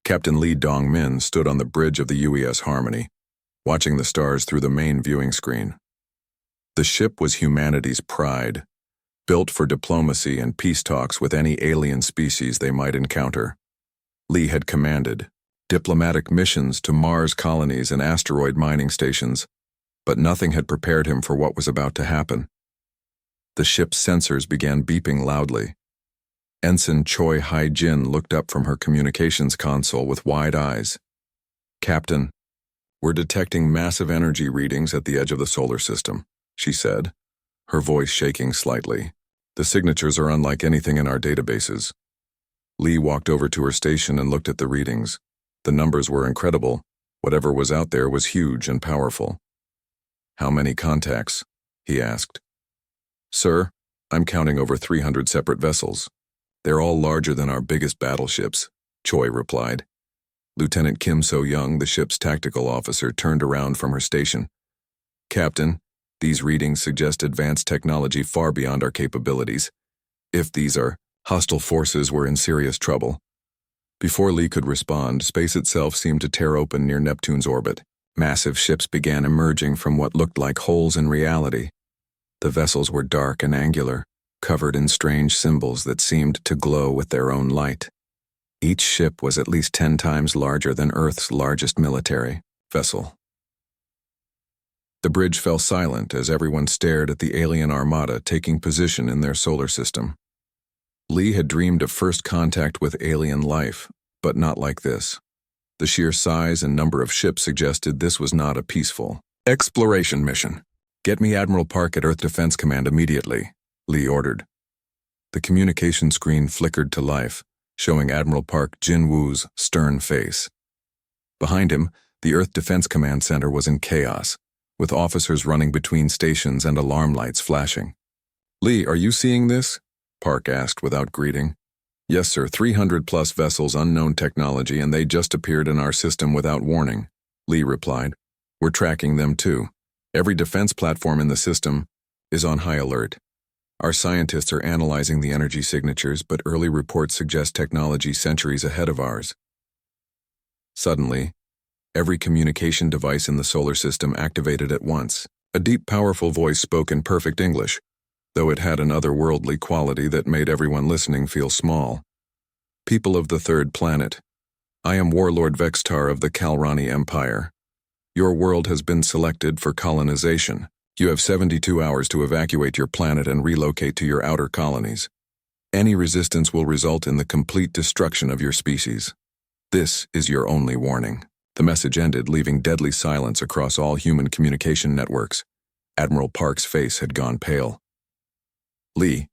Captain Lee Dong-min stood on the bridge of the UES Harmony, watching the stars through the main viewing screen. The ship was humanity's pride, built for diplomacy and peace talks with any alien species they might encounter. Lee had commanded diplomatic missions to Mars colonies and asteroid mining stations, but nothing had prepared him for what was about to happen. The ship's sensors began beeping loudly. Ensign Choi Hai-jin looked up from her communications console with wide eyes. "Captain, we're detecting massive energy readings at the edge of the solar system," she said, her voice shaking slightly. "The signatures are unlike anything in our databases." Lee walked over to her station and looked at the readings. The numbers were incredible. Whatever was out there was huge and powerful. "How many contacts?" he asked. "Sir, I'm counting over 300 separate vessels. They're all larger than our biggest battleships," Choi replied. Lieutenant Kim So-young, the ship's tactical officer, turned around from her station. "Captain, these readings suggest advanced technology far beyond our capabilities. If these are hostile forces, we're in serious trouble." Before Lee could respond, space itself seemed to tear open near Neptune's orbit. Massive ships began emerging from what looked like holes in reality. The vessels were dark and angular, covered in strange symbols that seemed to glow with their own light. Each ship was at least 10 times larger than Earth's largest military vessel. The bridge fell silent as everyone stared at the alien armada taking position in their solar system. Lee had dreamed of first contact with alien life, but not like this. The sheer size and number of ships suggested this was not a peaceful exploration mission. "Get me Admiral Park at Earth Defense Command immediately," Lee ordered. The communication screen flickered to life, showing Admiral Park Jin-woo's stern face. Behind him, the Earth Defense Command Center was in chaos, with officers running between stations and alarm lights flashing. "Lee, are you seeing this?" Park asked without greeting. "Yes, sir, 300-plus vessels, unknown technology, and they just appeared in our system without warning," Lee replied. "We're tracking them too. Every defense platform in the system is on high alert. Our scientists are analyzing the energy signatures, but early reports suggest technology centuries ahead of ours." Suddenly, every communication device in the solar system activated at once. A deep, powerful voice spoke in perfect English, though it had an otherworldly quality that made everyone listening feel small. "People of the third planet, I am Warlord Vextar of the Kalrani Empire. Your world has been selected for colonization. You have 72 hours to evacuate your planet and relocate to your outer colonies. Any resistance will result in the complete destruction of your species. This is your only warning." The message ended, leaving deadly silence across all human communication networks. Admiral Park's face had gone pale. "Lee,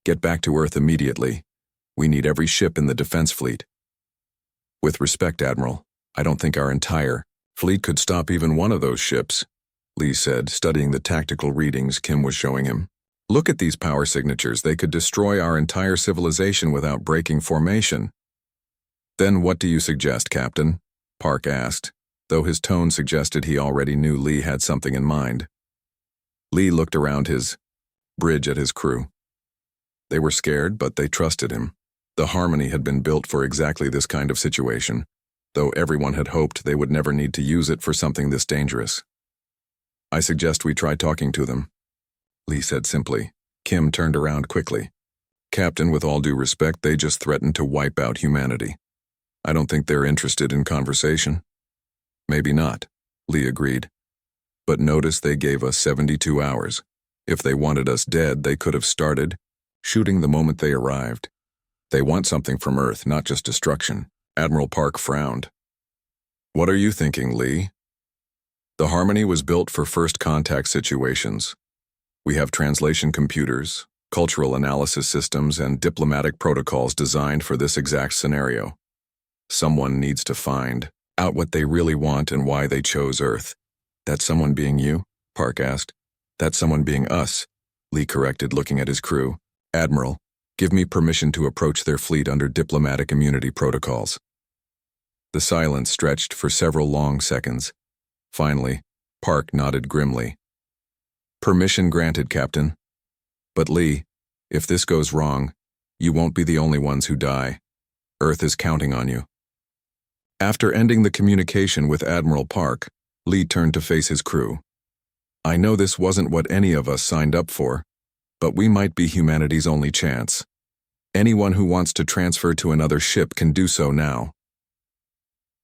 get back to Earth immediately. We need every ship in the defense fleet." "With respect, Admiral, I don't think our entire fleet could stop even one of those ships," Lee said, studying the tactical readings Kim was showing him. "Look at these power signatures. They could destroy our entire civilization without breaking formation." "Then what do you suggest, Captain?" Park asked, though his tone suggested he already knew Lee had something in mind. Lee looked around his bridge at his crew. They were scared, but they trusted him. The Harmony had been built for exactly this kind of situation, though everyone had hoped they would never need to use it for something this dangerous. "I suggest we try talking to them," Lee said simply. Kim turned around quickly. "Captain, with all due respect, they just threatened to wipe out humanity. I don't think they're interested in conversation." "Maybe not," Lee agreed. "But notice they gave us 72 hours. If they wanted us dead, they could have started shooting the moment they arrived. They want something from Earth, not just destruction." Admiral Park frowned. "What are you thinking, Lee?" "The Harmony was built for first contact situations. We have translation computers, cultural analysis systems, and diplomatic protocols designed for this exact scenario. Someone needs to find out what they really want and why they chose Earth." "That someone being you?" Park asked. "That someone being us," Lee corrected, looking at his crew. "Admiral, give me permission to approach their fleet under diplomatic immunity protocols." The silence stretched for several long seconds. Finally, Park nodded grimly. "Permission granted, Captain. But Lee, if this goes wrong, you won't be the only ones who die. Earth is counting on you." After ending the communication with Admiral Park, Lee turned to face his crew. I know this wasn't what any of us signed up for, but we might be humanity's only chance. Anyone who wants to transfer to another ship can do so now.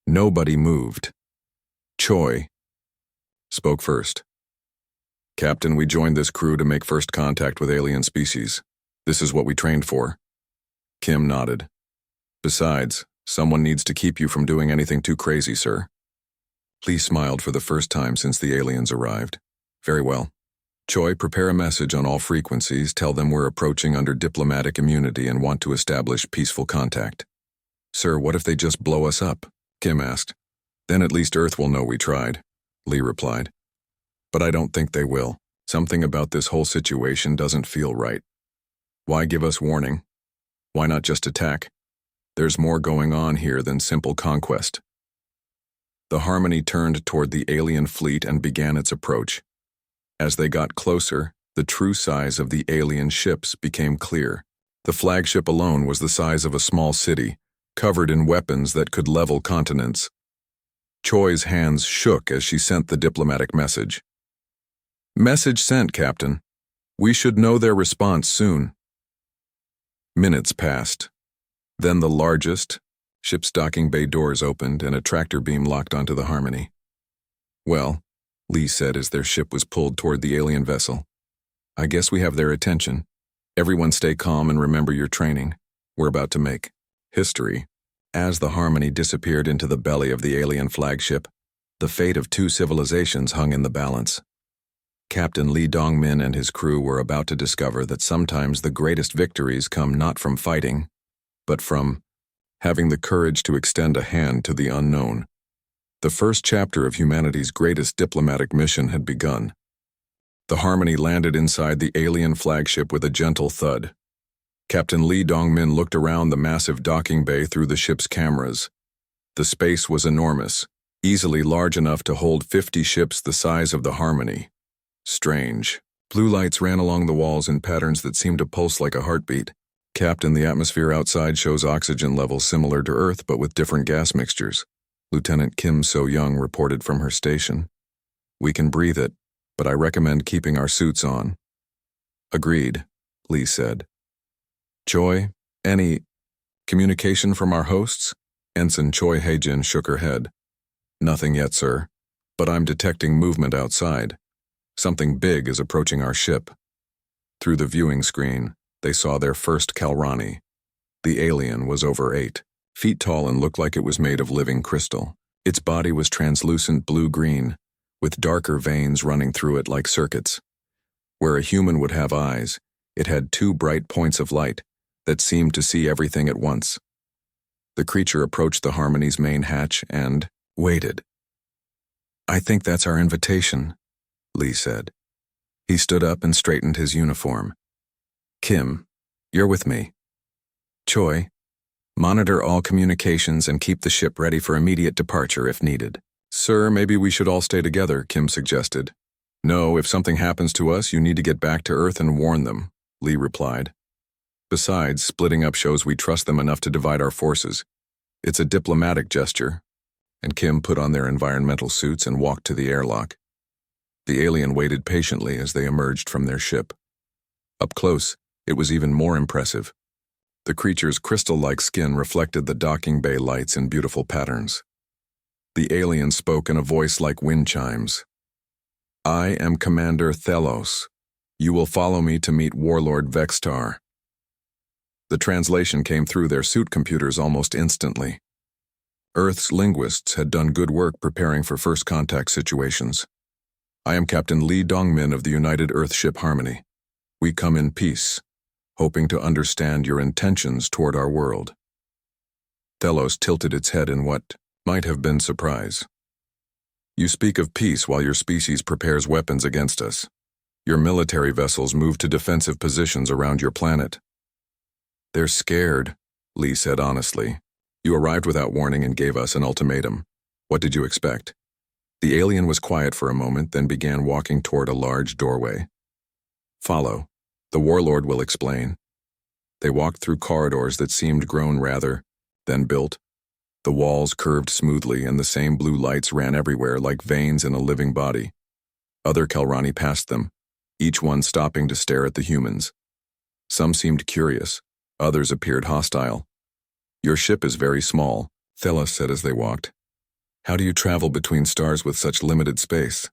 Nobody moved. Choi spoke first. Captain, we joined this crew to make first contact with alien species. This is what we trained for. Kim nodded. Besides, someone needs to keep you from doing anything too crazy, sir. Lee smiled for the first time since the aliens arrived. Very well. Choi, prepare a message on all frequencies, tell them we're approaching under diplomatic immunity and want to establish peaceful contact. Sir, what if they just blow us up? Kim asked. Then at least Earth will know we tried, Lee replied. But I don't think they will. Something about this whole situation doesn't feel right. Why give us warning? Why not just attack? There's more going on here than simple conquest. The Harmony turned toward the alien fleet and began its approach. As they got closer, the true size of the alien ships became clear. The flagship alone was the size of a small city, covered in weapons that could level continents. Choi's hands shook as she sent the diplomatic message. Message sent, Captain. We should know their response soon. Minutes passed. Then the largest ship's docking bay doors opened and a tractor beam locked onto the Harmony. Well, Lee said as their ship was pulled toward the alien vessel. I guess we have their attention. Everyone stay calm and remember your training. We're about to make history. As the Harmony disappeared into the belly of the alien flagship, the fate of two civilizations hung in the balance. Captain Lee Dongmin and his crew were about to discover that sometimes the greatest victories come not from fighting, but from having the courage to extend a hand to the unknown. The first chapter of humanity's greatest diplomatic mission had begun. The Harmony landed inside the alien flagship with a gentle thud. Captain Lee Dongmin looked around the massive docking bay through the ship's cameras. The space was enormous, easily large enough to hold 50 ships the size of the Harmony. Strange. Blue lights ran along the walls in patterns that seemed to pulse like a heartbeat. Captain, the atmosphere outside shows oxygen levels similar to Earth but with different gas mixtures. Lieutenant Kim So-young reported from her station. We can breathe it, but I recommend keeping our suits on. Agreed, Lee said. Choi, any communication from our hosts? Ensign Choi Haejin shook her head. Nothing yet, sir, but I'm detecting movement outside. Something big is approaching our ship. Through the viewing screen, they saw their first Kalrani. The alien was over 8 feet tall and looked like it was made of living crystal. Its body was translucent blue-green, with darker veins running through it like circuits. Where a human would have eyes, it had 2 bright points of light that seemed to see everything at once. The creature approached the Harmony's main hatch and waited. I think that's our invitation, Lee said. He stood up and straightened his uniform. Kim, you're with me. Choi, monitor all communications and keep the ship ready for immediate departure if needed. Sir, maybe we should all stay together, Kim suggested. No, if something happens to us, you need to get back to Earth and warn them, Lee replied. Besides, splitting up shows we trust them enough to divide our forces. It's a diplomatic gesture. And Kim put on their environmental suits and walked to the airlock. The alien waited patiently as they emerged from their ship. Up close, it was even more impressive. The creature's crystal-like skin reflected the docking bay lights in beautiful patterns. The alien spoke in a voice like wind chimes. I am Commander Thelos. You will follow me to meet Warlord Vextar. The translation came through their suit computers almost instantly. Earth's linguists had done good work preparing for first contact situations. I am Captain Lee Dongmin of the United Earth Ship Harmony. We come in peace, hoping to understand your intentions toward our world. Thelos tilted its head in what might have been surprise. You speak of peace while your species prepares weapons against us. Your military vessels move to defensive positions around your planet. They're scared, Lee said honestly. You arrived without warning and gave us an ultimatum. What did you expect? The alien was quiet for a moment, then began walking toward a large doorway. Follow. The warlord will explain. They walked through corridors that seemed grown rather than built. The walls curved smoothly and the same blue lights ran everywhere like veins in a living body. Other Kalrani passed them, each one stopping to stare at the humans. Some seemed curious, others appeared hostile. "Your ship is very small," Thelos said as they walked. "How do you travel between stars with such limited space?"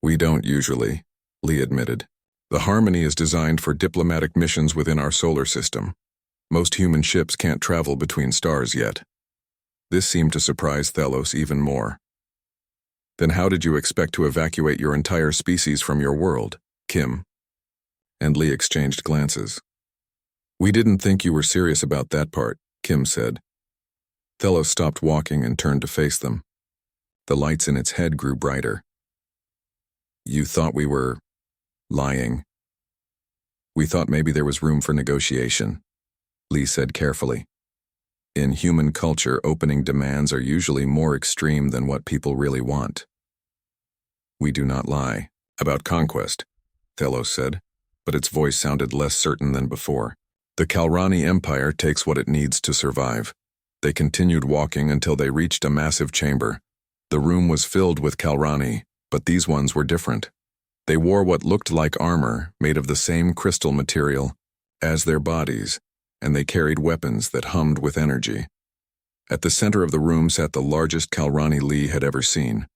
"We don't usually," Lee admitted. "The Harmony is designed for diplomatic missions within our solar system. Most human ships can't travel between stars yet." This seemed to surprise Thelos even more. "Then how did you expect to evacuate your entire species from your world, Kim?" And Lee exchanged glances. "We didn't think you were serious about that part," Kim said. Thelos stopped walking and turned to face them. The lights in its head grew brighter. "You thought we were lying." "We thought maybe there was room for negotiation," Lee said carefully. "In human culture, opening demands are usually more extreme than what people really want." "We do not lie about conquest," Thelos said, but its voice sounded less certain than before. "The Kalrani Empire takes what it needs to survive." They continued walking until they reached a massive chamber. The room was filled with Kalrani, but these ones were different. They wore what looked like armor made of the same crystal material as their bodies, and they carried weapons that hummed with energy. At the center of the room sat the largest Kalrani Lee had ever seen.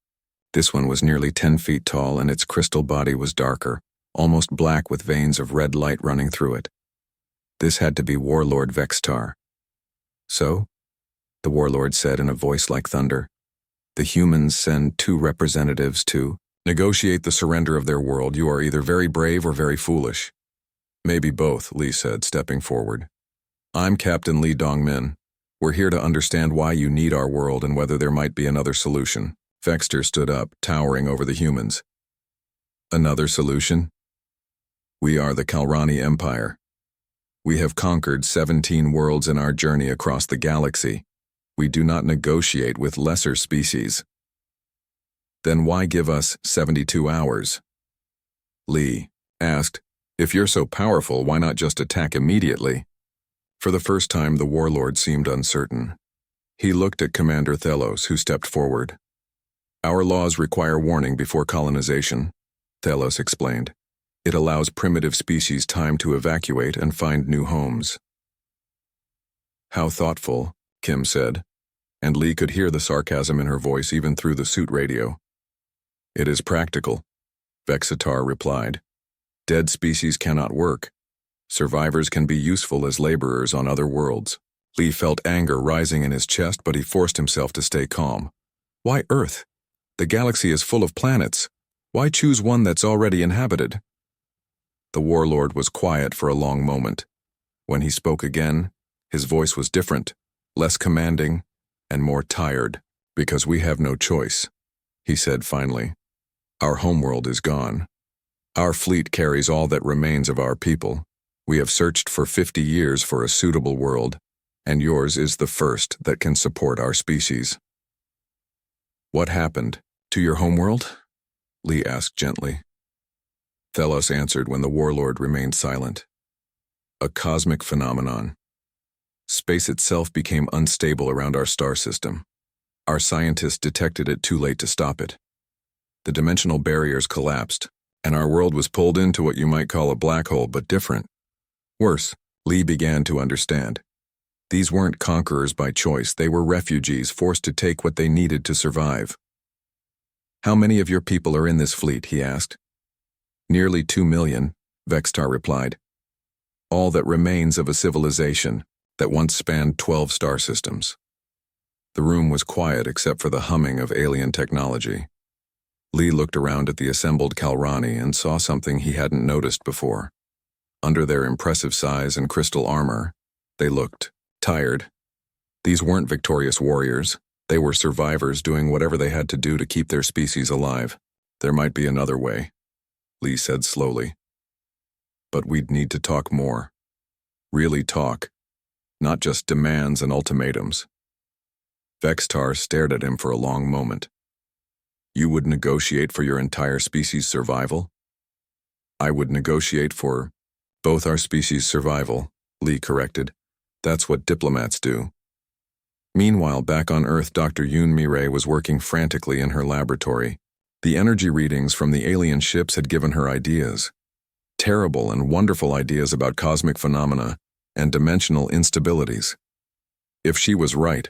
This one was nearly 10 feet tall, and its crystal body was darker, almost black with veins of red light running through it. This had to be Warlord Vextar. "So?" the Warlord said in a voice like thunder. "The humans send 2 representatives to negotiate the surrender of their world. You are either very brave or very foolish." "Maybe both," Lee said, stepping forward. "I'm Captain Lee Dongmin. We're here to understand why you need our world and whether there might be another solution." Vexter stood up, towering over the humans. "Another solution?" "We are the Kalrani Empire. We have conquered 17 worlds in our journey across the galaxy. We do not negotiate with lesser species." "Then why give us 72 hours? Lee asked, "If you're so powerful, why not just attack immediately?" For the first time, the Warlord seemed uncertain. He looked at Commander Thelos, who stepped forward. "Our laws require warning before colonization," Thelos explained. "It allows primitive species time to evacuate and find new homes." "How thoughtful," Kim said, and Lee could hear the sarcasm in her voice even through the suit radio. "It is practical," Vexitar replied. "Dead species cannot work. Survivors can be useful as laborers on other worlds." Lee felt anger rising in his chest, but he forced himself to stay calm. "Why Earth? The galaxy is full of planets. Why choose one that's already inhabited?" The Warlord was quiet for a long moment. When he spoke again, his voice was different, less commanding, and more tired. "Because we have no choice," he said finally. "Our homeworld is gone. Our fleet carries all that remains of our people. We have searched for 50 years for a suitable world, and yours is the first that can support our species." "What happened to your homeworld?" Lee asked gently. Thelos answered when the Warlord remained silent. "A cosmic phenomenon. Space itself became unstable around our star system. Our scientists detected it too late to stop it. The dimensional barriers collapsed, and our world was pulled into what you might call a black hole, but different. Worse, Lee began to understand. These weren't conquerors by choice, they were refugees forced to take what they needed to survive." "How many of your people are in this fleet?" he asked. "Nearly 2 million, Vextar replied. "All that remains of a civilization that once spanned 12 star systems." The room was quiet except for the humming of alien technology. Lee looked around at the assembled Kalrani and saw something he hadn't noticed before. Under their impressive size and crystal armor, they looked tired. These weren't victorious warriors. They were survivors doing whatever they had to do to keep their species alive. "There might be another way," Lee said slowly. "But we'd need to talk more. Really talk. Not just demands and ultimatums." Vextar stared at him for a long moment. "You would negotiate for your entire species' survival?" "I would negotiate for both our species' survival," Lee corrected. "That's what diplomats do." Meanwhile, back on Earth, Dr. Yoon Mi-rae was working frantically in her laboratory. The energy readings from the alien ships had given her ideas. Terrible and wonderful ideas about cosmic phenomena and dimensional instabilities. If she was right,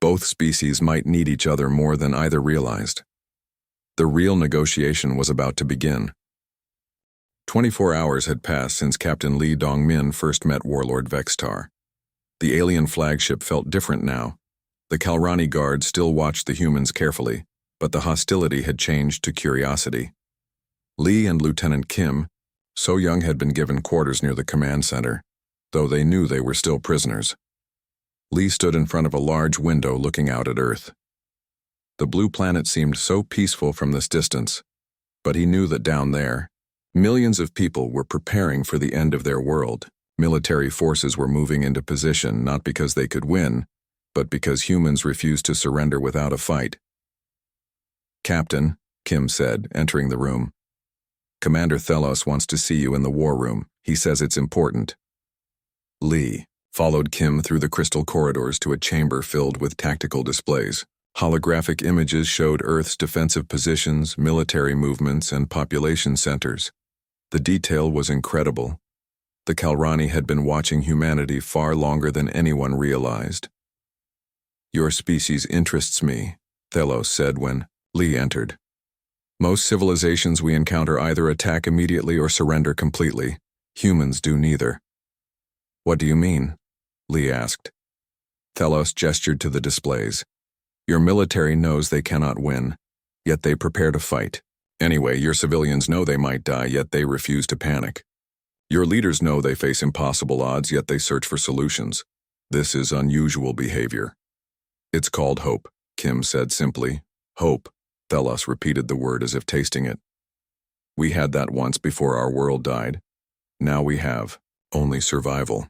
both species might need each other more than either realized. The real negotiation was about to begin. 24 hours had passed since Captain Lee Dong-min first met Warlord Vextar. The alien flagship felt different now. The Kalrani guard still watched the humans carefully, but the hostility had changed to curiosity. Lee and Lieutenant Kim, So Young, had been given quarters near the command center, though they knew they were still prisoners. Lee stood in front of a large window looking out at Earth. The blue planet seemed so peaceful from this distance, but he knew that down there, millions of people were preparing for the end of their world. Military forces were moving into position not because they could win, but because humans refused to surrender without a fight. "Captain," Kim said, entering the room. "Commander Thelos wants to see you in the war room. He says it's important." Lee followed Kim through the crystal corridors to a chamber filled with tactical displays. Holographic images showed Earth's defensive positions, military movements, and population centers. The detail was incredible. The Kalrani had been watching humanity far longer than anyone realized. "Your species interests me," Thelos said when Lee entered. "Most civilizations we encounter either attack immediately or surrender completely. Humans do neither." "What do you mean?" Lee asked. Thelos gestured to the displays. "Your military knows they cannot win, yet they prepare to fight. Anyway, your civilians know they might die, yet they refuse to panic. Your leaders know they face impossible odds, yet they search for solutions. This is unusual behavior." "It's called hope," Kim said simply. "Hope." Thelos repeated the word as if tasting it. "We had that once before our world died. Now we have only survival."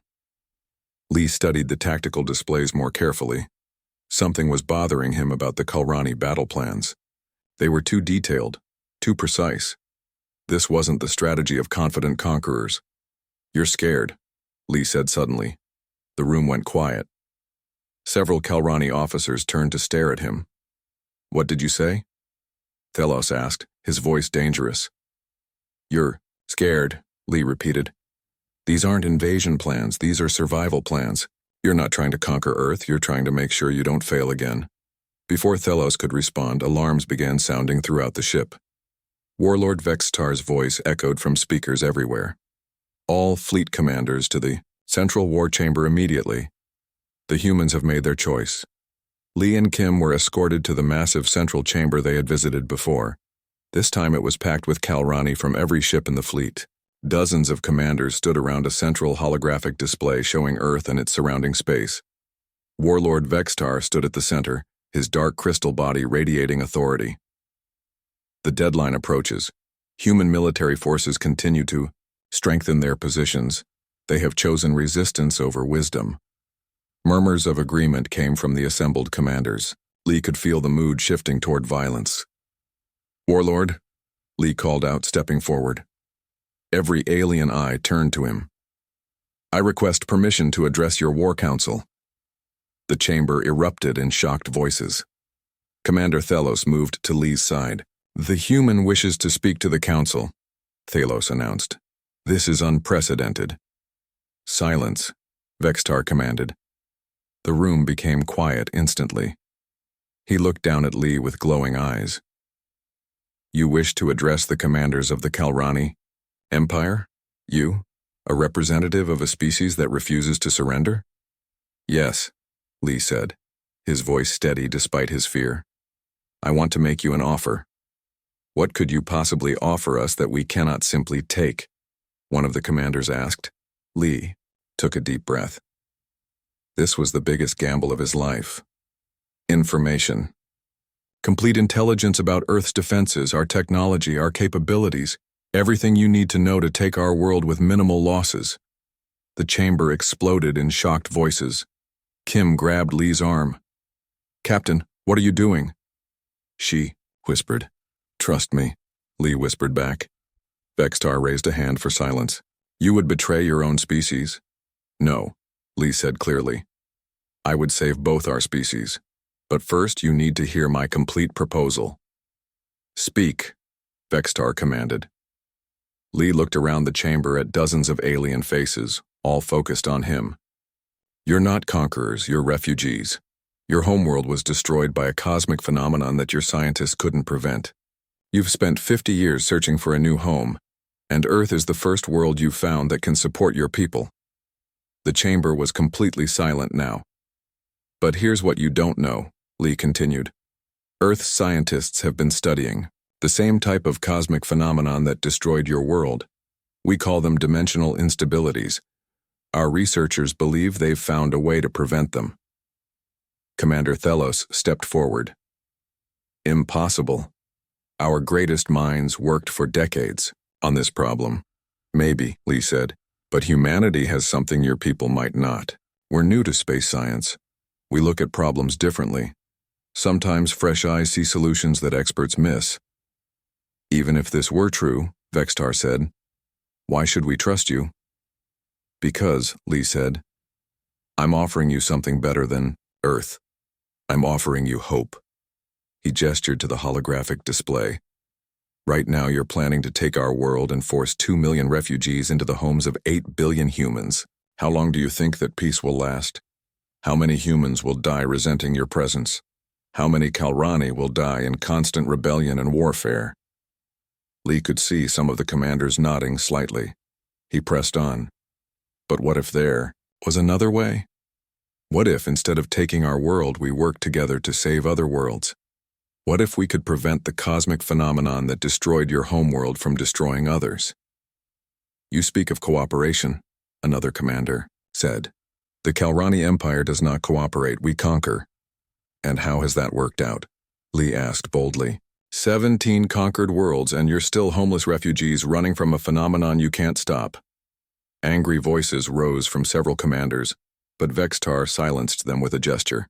Lee studied the tactical displays more carefully. Something was bothering him about the Kalrani battle plans. They were too detailed, too precise. This wasn't the strategy of confident conquerors. "You're scared," Lee said suddenly. The room went quiet. Several Kalrani officers turned to stare at him. "What did you say?" Thelos asked, his voice dangerous. "You're scared," Lee repeated. "These aren't invasion plans, these are survival plans. You're not trying to conquer Earth, you're trying to make sure you don't fail again." Before Thelos could respond, alarms began sounding throughout the ship. Warlord Vextar's voice echoed from speakers everywhere. "All fleet commanders to the Central War Chamber immediately. The humans have made their choice." Lee and Kim were escorted to the massive central chamber they had visited before. This time it was packed with Kalrani from every ship in the fleet. Dozens of commanders stood around a central holographic display showing Earth and its surrounding space. Warlord Vextar stood at the center, his dark crystal body radiating authority. "The deadline approaches. Human military forces continue to strengthen their positions. They have chosen resistance over wisdom." Murmurs of agreement came from the assembled commanders. Lee could feel the mood shifting toward violence. "Warlord," Lee called out, stepping forward. Every alien eye turned to him. "I request permission to address your war council." The chamber erupted in shocked voices. Commander Thelos moved to Lee's side. "The human wishes to speak to the council," Thelos announced. "This is unprecedented." "Silence," Vextar commanded. The room became quiet instantly. He looked down at Lee with glowing eyes. "You wish to address the commanders of the Kalrani Empire? You, a representative of a species that refuses to surrender?" "Yes," Lee said, his voice steady despite his fear. "I want to make you an offer." "What could you possibly offer us that we cannot simply take?" one of the commanders asked. Lee took a deep breath. This was the biggest gamble of his life. "Information. Complete intelligence about Earth's defenses, our technology, our capabilities, everything you need to know to take our world with minimal losses." The chamber exploded in shocked voices. Kim grabbed Lee's arm. "Captain, what are you doing?" She whispered. "Trust me," Lee whispered back. Vextar raised a hand for silence. "You would betray your own species?" "No," Lee said clearly. I would save both our species. But first you need to hear my complete proposal. Speak, Vextar commanded. Lee looked around the chamber at dozens of alien faces, all focused on him. You're not conquerors, you're refugees. Your homeworld was destroyed by a cosmic phenomenon that your scientists couldn't prevent. You've spent 50 years searching for a new home, and Earth is the first world you've found that can support your people. The chamber was completely silent now. But here's what you don't know, Lee continued. Earth's scientists have been studying the same type of cosmic phenomenon that destroyed your world. We call them dimensional instabilities. Our researchers believe they've found a way to prevent them. Commander Thelos stepped forward. Impossible. Our greatest minds worked for decades on this problem. Maybe, Lee said, but humanity has something your people might not. We're new to space science. We look at problems differently. Sometimes fresh eyes see solutions that experts miss. Even if this were true, Vextar said, why should we trust you? Because, Lee said, I'm offering you something better than Earth. I'm offering you hope. He gestured to the holographic display. Right now you're planning to take our world and force 2 million refugees into the homes of 8 billion humans. How long do you think that peace will last? How many humans will die resenting your presence? How many Kalrani will die in constant rebellion and warfare? Lee could see some of the commanders nodding slightly. He pressed on. But what if there was another way? What if, instead of taking our world, we worked together to save other worlds? What if we could prevent the cosmic phenomenon that destroyed your homeworld from destroying others? You speak of cooperation, another commander said. The Kalrani Empire does not cooperate, we conquer. And how has that worked out? Lee asked boldly. 17 conquered worlds and you're still homeless refugees running from a phenomenon you can't stop. Angry voices rose from several commanders, but Vextar silenced them with a gesture.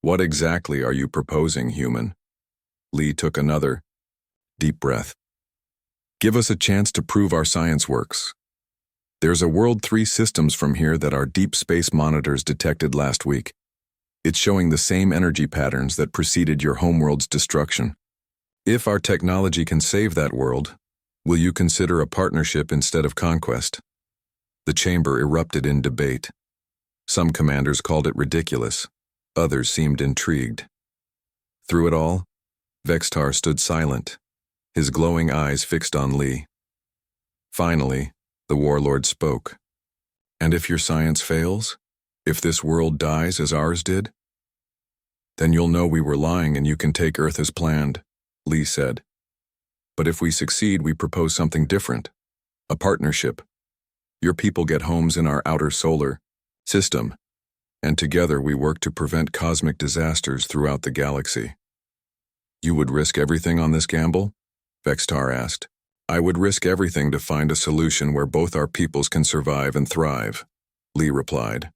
What exactly are you proposing, human? Lee took another deep breath. Give us a chance to prove our science works. There's a World 3 systems from here that our deep space monitors detected last week. It's showing the same energy patterns that preceded your homeworld's destruction. If our technology can save that world, will you consider a partnership instead of conquest? The chamber erupted in debate. Some commanders called it ridiculous. Others seemed intrigued. Through it all, Vextar stood silent, his glowing eyes fixed on Lee. Finally, the warlord spoke. And if your science fails? If this world dies as ours did? Then you'll know we were lying and you can take Earth as planned, Lee said. But if we succeed, we propose something different. A partnership. Your people get homes in our outer solar system, and together we work to prevent cosmic disasters throughout the galaxy. You would risk everything on this gamble? Vextar asked. I would risk everything to find a solution where both our peoples can survive and thrive, Lee replied.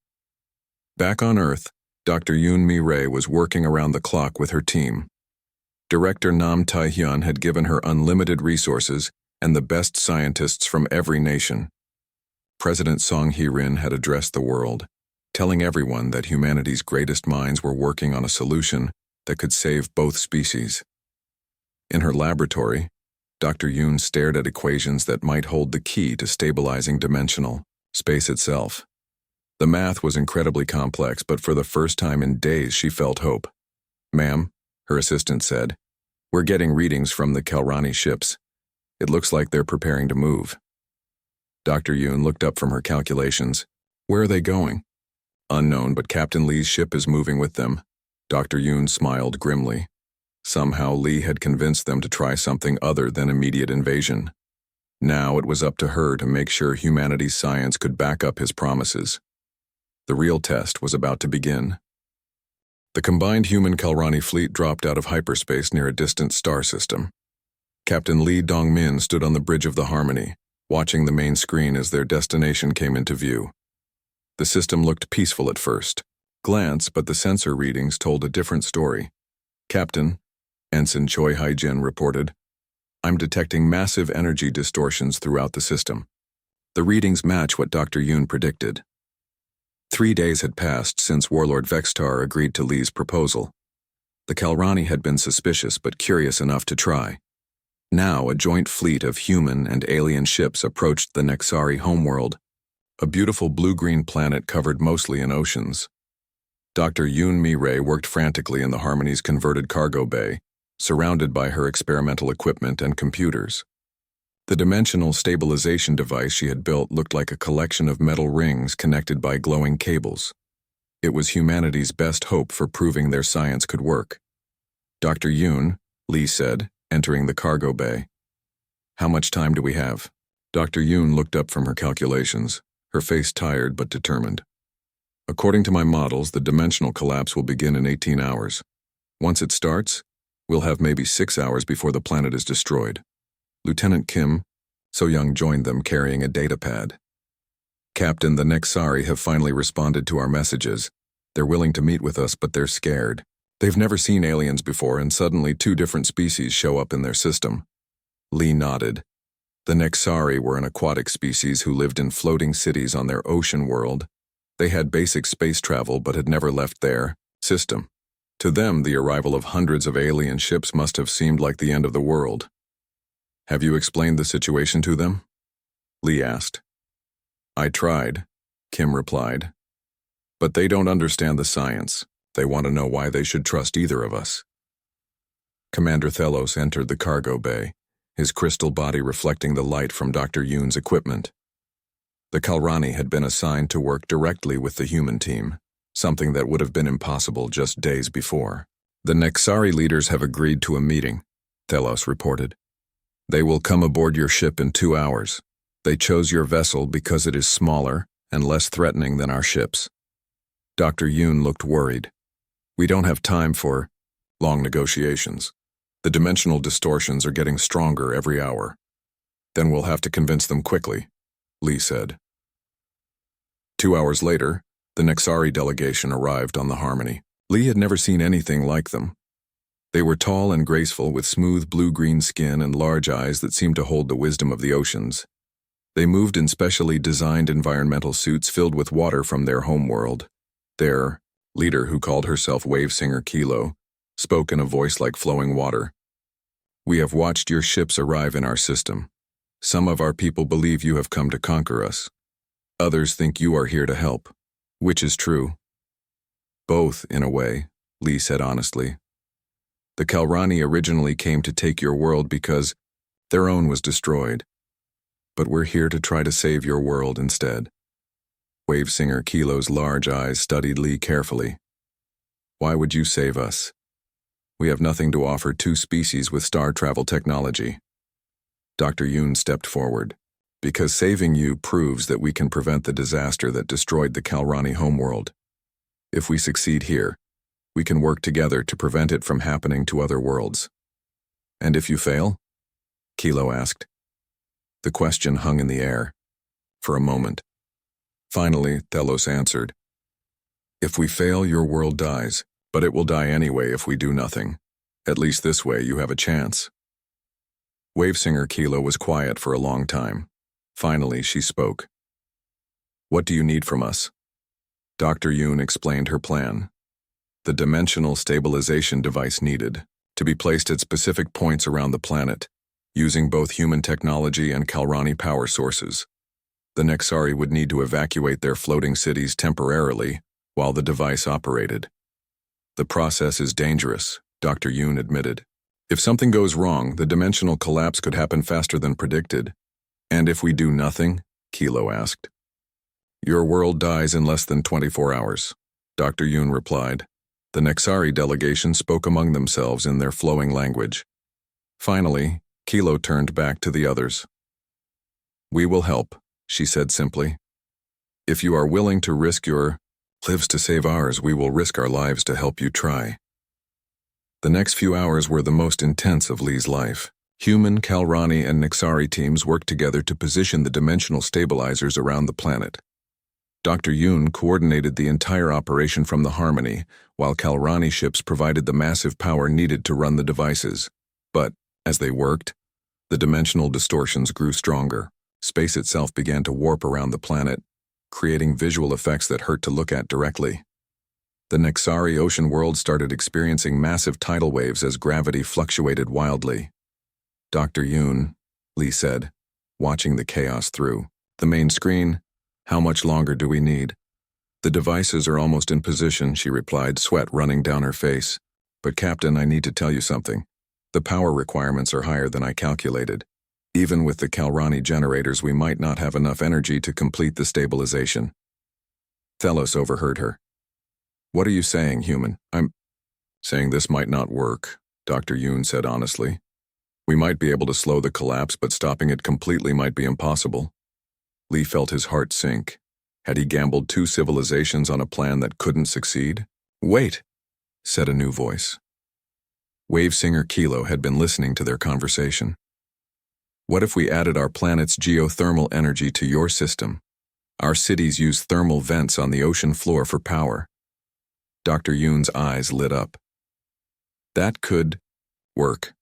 Back on Earth, Dr. Yoon Mi-rae was working around the clock with her team. Director Nam Tai-hyun had given her unlimited resources and the best scientists from every nation. President Song Hee-rin had addressed the world, telling everyone that humanity's greatest minds were working on a solution that could save both species. In her laboratory, Dr. Yoon stared at equations that might hold the key to stabilizing dimensional space itself. The math was incredibly complex, but for the first time in days she felt hope. Ma'am, her assistant said, we're getting readings from the Kalrani ships. It looks like they're preparing to move. Dr. Yoon looked up from her calculations. Where are they going? Unknown, but Captain Lee's ship is moving with them. Dr. Yoon smiled grimly. Somehow Lee had convinced them to try something other than immediate invasion. Now it was up to her to make sure humanity's science could back up his promises. The real test was about to begin. The combined human-Kalrani fleet dropped out of hyperspace near a distant star system. Captain Lee Dong-min stood on the bridge of the Harmony, watching the main screen as their destination came into view. The system looked peaceful at first glance, but the sensor readings told a different story. Captain, Ensign Choi Hai-jin reported, I'm detecting massive energy distortions throughout the system. The readings match what Dr. Yoon predicted. 3 days had passed since Warlord Vextar agreed to Lee's proposal. The Kalrani had been suspicious but curious enough to try. Now a joint fleet of human and alien ships approached the Nexari homeworld, a beautiful blue-green planet covered mostly in oceans. Dr. Yoon Mi-rae worked frantically in the Harmony's converted cargo bay, surrounded by her experimental equipment and computers. The dimensional stabilization device she had built looked like a collection of metal rings connected by glowing cables. It was humanity's best hope for proving their science could work. "Dr. Yoon," Lee said, entering the cargo bay. "How much time do we have?" Dr. Yoon looked up from her calculations, her face tired but determined. "According to my models, the dimensional collapse will begin in 18 hours. Once it starts, we'll have maybe 6 hours before the planet is destroyed." Lieutenant Kim, So-young, joined them carrying a datapad. "Captain, the Nexari have finally responded to our messages. They're willing to meet with us, but they're scared. They've never seen aliens before, and suddenly 2 different species show up in their system." Lee nodded. The Nexari were an aquatic species who lived in floating cities on their ocean world. They had basic space travel but had never left their system. To them, the arrival of hundreds of alien ships must have seemed like the end of the world. "Have you explained the situation to them?" Lee asked. "I tried," Kim replied. "But they don't understand the science. They want to know why they should trust either of us." Commander Thelos entered the cargo bay, his crystal body reflecting the light from Dr. Yoon's equipment. The Kalrani had been assigned to work directly with the human team, something that would have been impossible just days before. "The Nexari leaders have agreed to a meeting," Thelos reported. "They will come aboard your ship in 2 hours. They chose your vessel because it is smaller and less threatening than our ships." Dr. Yoon looked worried. "We don't have time for long negotiations. The dimensional distortions are getting stronger every hour. Then we'll have to convince them quickly," Lee said. 2 hours later, the Nexari delegation arrived on the Harmony. Lee had never seen anything like them. They were tall and graceful with smooth blue-green skin and large eyes that seemed to hold the wisdom of the oceans. They moved in specially designed environmental suits filled with water from their homeworld. Their leader, who called herself Wave Singer Kilo, spoke in a voice like flowing water. "We have watched your ships arrive in our system. Some of our people believe you have come to conquer us. Others think you are here to help. Which is true?" "Both, in a way," Lee said honestly. "The Kalrani originally came to take your world because their own was destroyed. But we're here to try to save your world instead." Wave Singer Kilo's large eyes studied Lee carefully. "Why would you save us? We have nothing to offer 2 species with star travel technology." Dr. Yoon stepped forward. "Because saving you proves that we can prevent the disaster that destroyed the Kalrani homeworld. If we succeed here, we can work together to prevent it from happening to other worlds." "And if you fail?" Kilo asked. The question hung in the air. For a moment. Finally, Thelos answered. "If we fail, your world dies, but it will die anyway if we do nothing. At least this way you have a chance." Wavesinger Kilo was quiet for a long time. Finally, she spoke. "What do you need from us?" Dr. Yoon explained her plan. The dimensional stabilization device needed to be placed at specific points around the planet, using both human technology and Kalrani power sources. The Nexari would need to evacuate their floating cities temporarily while the device operated. "The process is dangerous," Dr. Yoon admitted. "If something goes wrong, the dimensional collapse could happen faster than predicted." "And if we do nothing?" Kilo asked. "Your world dies in less than 24 hours, Dr. Yoon replied. The Nexari delegation spoke among themselves in their flowing language. Finally, Kilo turned back to the others. "We will help," she said simply. "If you are willing to risk your lives to save ours, we will risk our lives to help you try." The next few hours were the most intense of Lee's life. Human, Kalrani, and Nexari teams worked together to position the dimensional stabilizers around the planet. Dr. Yoon coordinated the entire operation from the Harmony, while Kalrani ships provided the massive power needed to run the devices. But, as they worked, the dimensional distortions grew stronger. Space itself began to warp around the planet, creating visual effects that hurt to look at directly. The Nexari ocean world started experiencing massive tidal waves as gravity fluctuated wildly. "Dr. Yoon," Lee said, watching the chaos through the main screen. "How much longer do we need?" "The devices are almost in position," she replied, sweat running down her face. "But Captain, I need to tell you something. The power requirements are higher than I calculated. Even with the Kalrani generators, we might not have enough energy to complete the stabilization." Thelos overheard her. "What are you saying, human?" "I'm saying this might not work," Dr. Yoon said honestly. "We might be able to slow the collapse, but stopping it completely might be impossible." Lee felt his heart sink. Had he gambled 2 civilizations on a plan that couldn't succeed? "Wait," said a new voice. Wave singer Kilo had been listening to their conversation. "What if we added our planet's geothermal energy to your system? Our cities use thermal vents on the ocean floor for power." Dr. Yoon's eyes lit up. "That could work.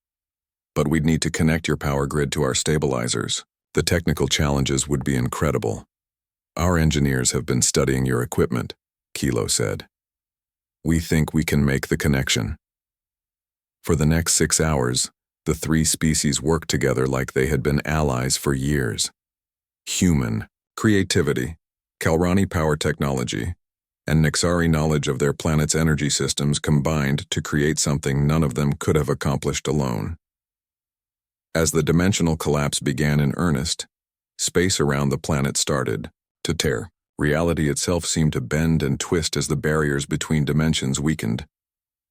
But we'd need to connect your power grid to our stabilizers. The technical challenges would be incredible." "Our engineers have been studying your equipment," Kilo said. "We think we can make the connection." For the next 6 hours, the 3 species worked together like they had been allies for years. Human creativity, Kalrani power technology, and Nexari knowledge of their planet's energy systems combined to create something none of them could have accomplished alone. As the dimensional collapse began in earnest, space around the planet started to tear. Reality itself seemed to bend and twist as the barriers between dimensions weakened.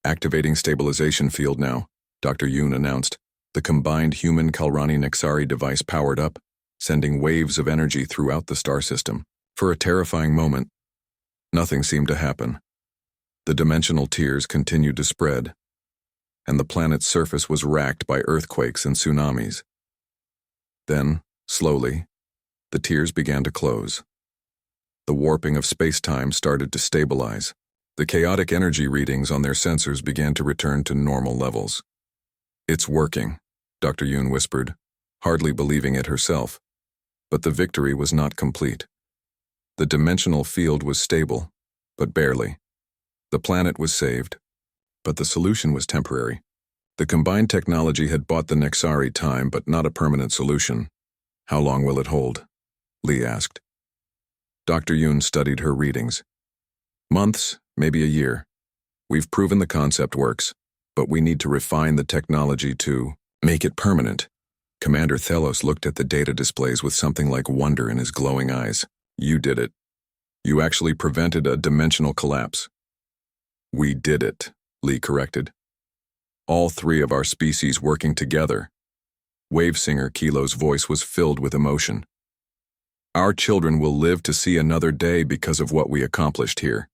"Activating stabilization field now," Dr. Yoon announced. The combined human Kalrani Nexari device powered up, sending waves of energy throughout the star system. For a terrifying moment, nothing seemed to happen. The dimensional tears continued to spread, and the planet's surface was racked by earthquakes and tsunamis. Then, slowly, the tears began to close. The warping of space-time started to stabilize. The chaotic energy readings on their sensors began to return to normal levels. "It's working," Dr. Yoon whispered, hardly believing it herself. But the victory was not complete. The dimensional field was stable, but barely. The planet was saved, but the solution was temporary. The combined technology had bought the Nexari time, but not a permanent solution. "How long will it hold?" Lee asked. Dr. Yoon studied her readings. "Months, maybe a year. We've proven the concept works, but we need to refine the technology to make it permanent." Commander Thelos looked at the data displays with something like wonder in his glowing eyes. "You did it. You actually prevented a dimensional collapse." "We did it," Lee corrected. "All 3 of our species working together." Wave singer Kilo's voice was filled with emotion. "Our children will live to see another day because of what we accomplished here.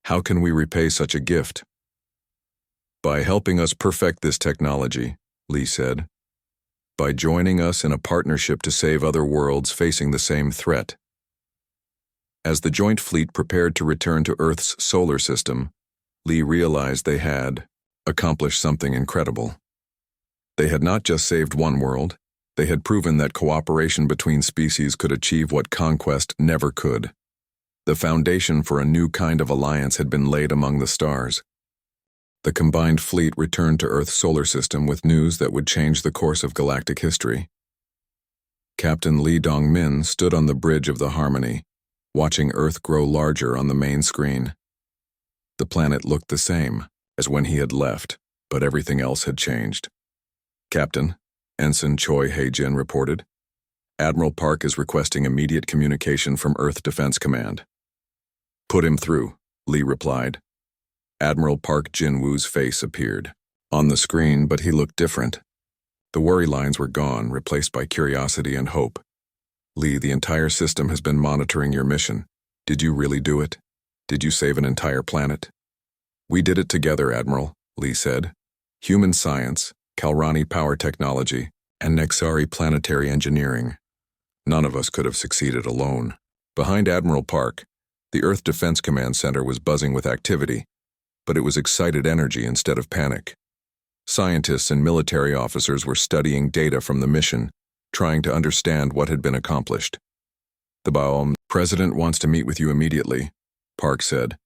How can we repay such a gift?" "By helping us perfect this technology," Lee said. "By joining us in a partnership to save other worlds facing the same threat." As the joint fleet prepared to return to Earth's solar system, Lee realized they had accomplished something incredible. They had not just saved one world, they had proven that cooperation between species could achieve what conquest never could. The foundation for a new kind of alliance had been laid among the stars. The combined fleet returned to Earth's solar system with news that would change the course of galactic history. Captain Lee Dong-min stood on the bridge of the Harmony, watching Earth grow larger on the main screen. The planet looked the same as when he had left, but everything else had changed. "Captain," Ensign Choi Hae-jin reported, "Admiral Park is requesting immediate communication from Earth Defense Command." "Put him through," Lee replied. Admiral Park Jin-woo's face appeared on the screen, but he looked different. The worry lines were gone, replaced by curiosity and hope. "Lee, the entire system has been monitoring your mission. Did you really do it? Did you save an entire planet?" "We did it together, Admiral," Lee said. "Human science, Kalrani power technology, and Nexari planetary engineering. None of us could have succeeded alone." Behind Admiral Park, the Earth Defense Command Center was buzzing with activity, but it was excited energy instead of panic. Scientists and military officers were studying data from the mission, trying to understand what had been accomplished. The biome President wants to meet with you immediately, Park said.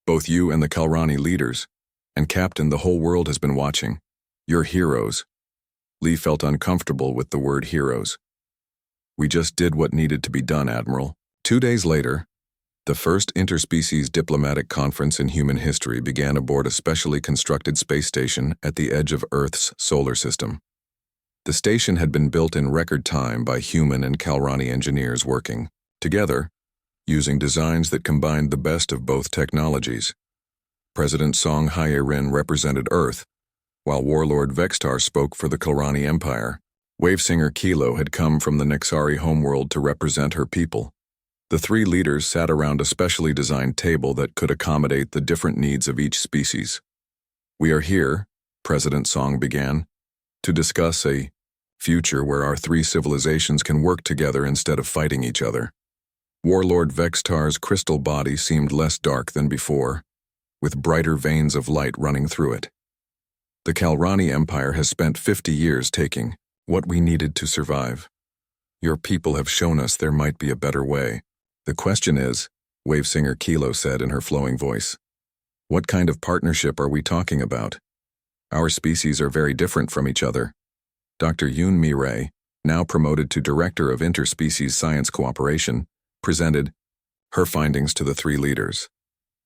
Both you and the Kalrani leaders. And Captain, the whole world has been watching. You're heroes. Lee felt uncomfortable with the word heroes. We just did what needed to be done, Admiral. 2 days later, the first interspecies diplomatic conference in human history began aboard a specially constructed space station at the edge of Earth's solar system. The station had been built in record time by human and Kalrani engineers working together, using designs that combined the best of both technologies. President Song Hye-rin represented Earth, while Warlord Vextar spoke for the Kalrani Empire. Wavesinger Kilo had come from the Nexari homeworld to represent her people. The three leaders sat around a specially designed table that could accommodate the different needs of each species. We are here, President Song began, to discuss a future where our three civilizations can work together instead of fighting each other. Warlord Vextar's crystal body seemed less dark than before, with brighter veins of light running through it. The Kalrani Empire has spent 50 years taking what we needed to survive. Your people have shown us there might be a better way. The question is, Wavesinger Kilo said in her flowing voice, what kind of partnership are we talking about? Our species are very different from each other. Dr. Yoon Mi-rae, now promoted to Director of Interspecies Science Cooperation, presented her findings to the three leaders.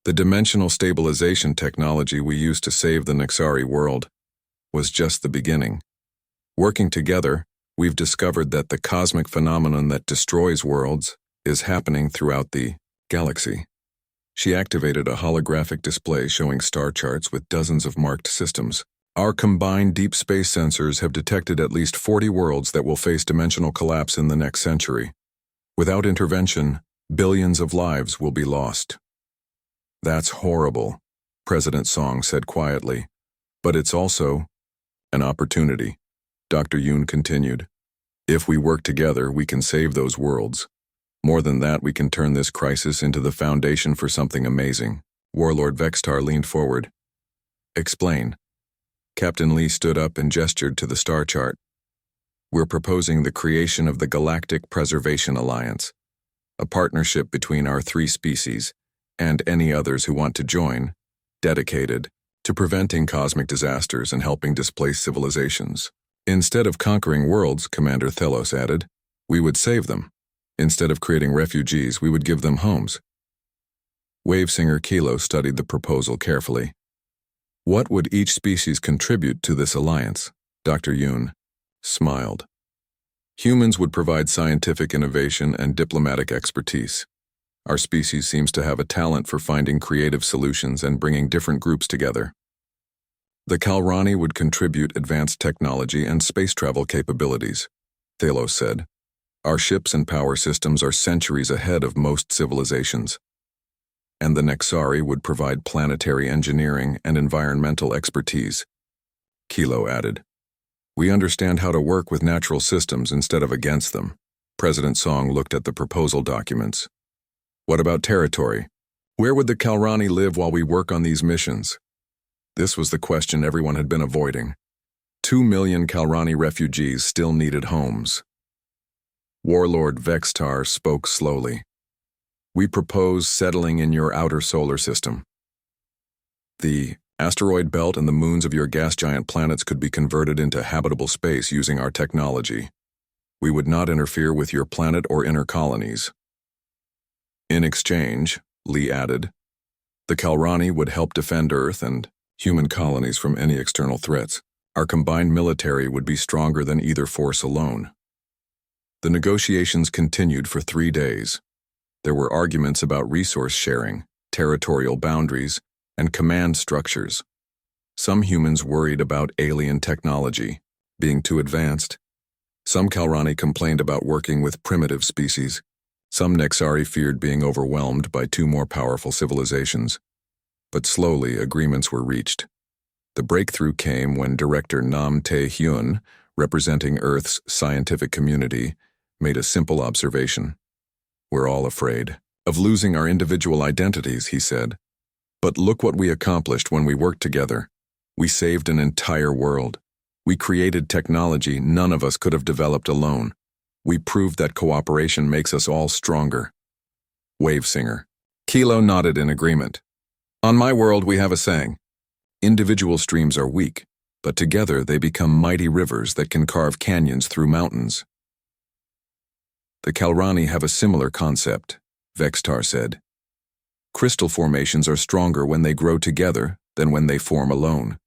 The dimensional stabilization technology we used to save the Nexari world was just the beginning. Working together, we've discovered that the cosmic phenomenon that destroys worlds is happening throughout the galaxy. She activated a holographic display showing star charts with dozens of marked systems. Our combined deep space sensors have detected at least 40 worlds that will face dimensional collapse in the next century. Without intervention, billions of lives will be lost. That's horrible, President Song said quietly. But it's also an opportunity, Dr. Yoon continued. If we work together, we can save those worlds. More than that, we can turn this crisis into the foundation for something amazing. Warlord Vextar leaned forward. Explain. Captain Lee stood up and gestured to the star chart. We're proposing the creation of the Galactic Preservation Alliance, a partnership between our three species and any others who want to join, dedicated to preventing cosmic disasters and helping displaced civilizations. Instead of conquering worlds, Commander Thelos added, we would save them. Instead of creating refugees, we would give them homes. Wavesinger Kilo studied the proposal carefully. What would each species contribute to this alliance? Dr. Yoon smiled. Humans would provide scientific innovation and diplomatic expertise. Our species seems to have a talent for finding creative solutions and bringing different groups together. The Kalrani would contribute advanced technology and space travel capabilities, Thelos said. Our ships and power systems are centuries ahead of most civilizations. And the Nexari would provide planetary engineering and environmental expertise, Kilo added. We understand how to work with natural systems instead of against them. President Song looked at the proposal documents. What about territory? Where would the Kalrani live while we work on these missions? This was the question everyone had been avoiding. 2 million Kalrani refugees still needed homes. Warlord Vextar spoke slowly. We propose settling in your outer solar system. The asteroid belt and the moons of your gas giant planets could be converted into habitable space using our technology. We would not interfere with your planet or inner colonies. In exchange, Lee added, the Kalrani would help defend Earth and human colonies from any external threats. Our combined military would be stronger than either force alone. The negotiations continued for 3 days. There were arguments about resource sharing, territorial boundaries, and command structures. Some humans worried about alien technology being too advanced. Some Kalrani complained about working with primitive species. Some Nexari feared being overwhelmed by 2 more powerful civilizations. But slowly, agreements were reached. The breakthrough came when Director Nam Tae-hyun, representing Earth's scientific community, made a simple observation. We're all afraid of losing our individual identities, he said. But look what we accomplished when we worked together. We saved an entire world. We created technology none of us could have developed alone. We proved that cooperation makes us all stronger. Wave Singer. Kilo nodded in agreement. On my world, we have a saying. Individual streams are weak, but together they become mighty rivers that can carve canyons through mountains. The Kalrani have a similar concept, Vextar said. Crystal formations are stronger when they grow together than when they form alone.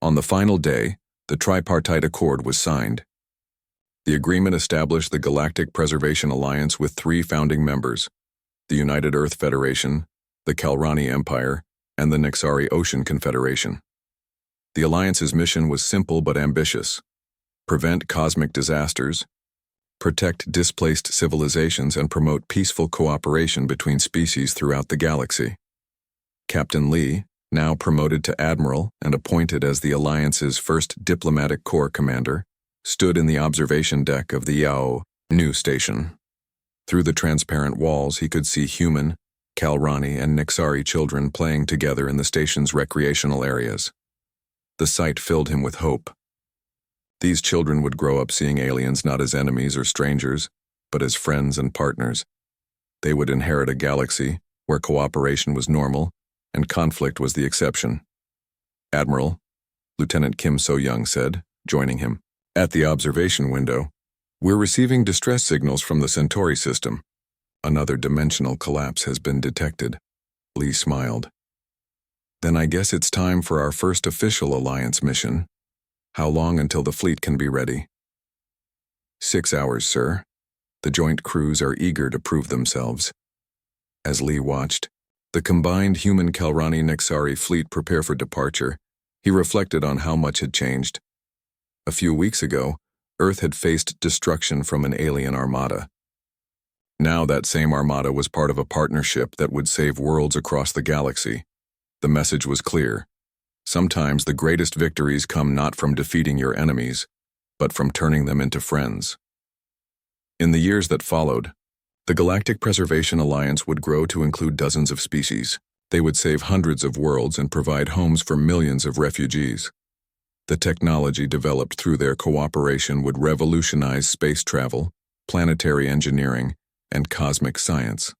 On the final day, the tripartite accord was signed. The agreement established the Galactic Preservation Alliance with 3 founding members, the United Earth Federation, the Kalrani Empire, and the Nixari Ocean Confederation. The Alliance's mission was simple but ambitious: prevent cosmic disasters, protect displaced civilizations, and promote peaceful cooperation between species throughout the galaxy. Captain Lee, now promoted to Admiral and appointed as the Alliance's first diplomatic corps commander, stood in the observation deck of the Yao Nu station. Through the transparent walls, he could see human, Kalrani, and Nixari children playing together in the station's recreational areas. The sight filled him with hope. These children would grow up seeing aliens not as enemies or strangers, but as friends and partners. They would inherit a galaxy where cooperation was normal and conflict was the exception. Admiral, Lieutenant Kim So-young said, joining him. At the observation window, we're receiving distress signals from the Centauri system. Another dimensional collapse has been detected. Lee smiled. Then I guess it's time for our first official Alliance mission. How long until the fleet can be ready? 6 hours, sir. The joint crews are eager to prove themselves. As Lee watched the combined human Kalrani Nixari fleet prepare for departure, he reflected on how much had changed. A few weeks ago, Earth had faced destruction from an alien armada. Now that same armada was part of a partnership that would save worlds across the galaxy. The message was clear. Sometimes the greatest victories come not from defeating your enemies, but from turning them into friends. In the years that followed, the Galactic Preservation Alliance would grow to include dozens of species. They would save hundreds of worlds and provide homes for millions of refugees. The technology developed through their cooperation would revolutionize space travel, planetary engineering, and cosmic science.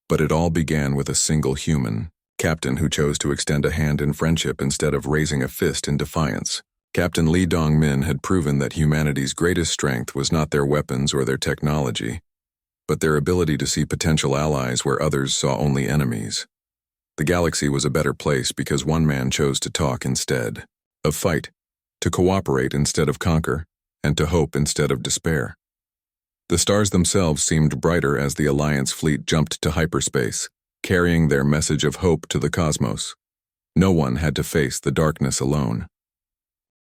But it all began with a single human, captain, who chose to extend a hand in friendship instead of raising a fist in defiance. Captain Lee Dong-min had proven that humanity's greatest strength was not their weapons or their technology, but their ability to see potential allies where others saw only enemies. The galaxy was a better place because one man chose to talk instead of fight, to cooperate instead of conquer, and to hope instead of despair. The stars themselves seemed brighter as the Alliance fleet jumped to hyperspace, carrying their message of hope to the cosmos. No one had to face the darkness alone.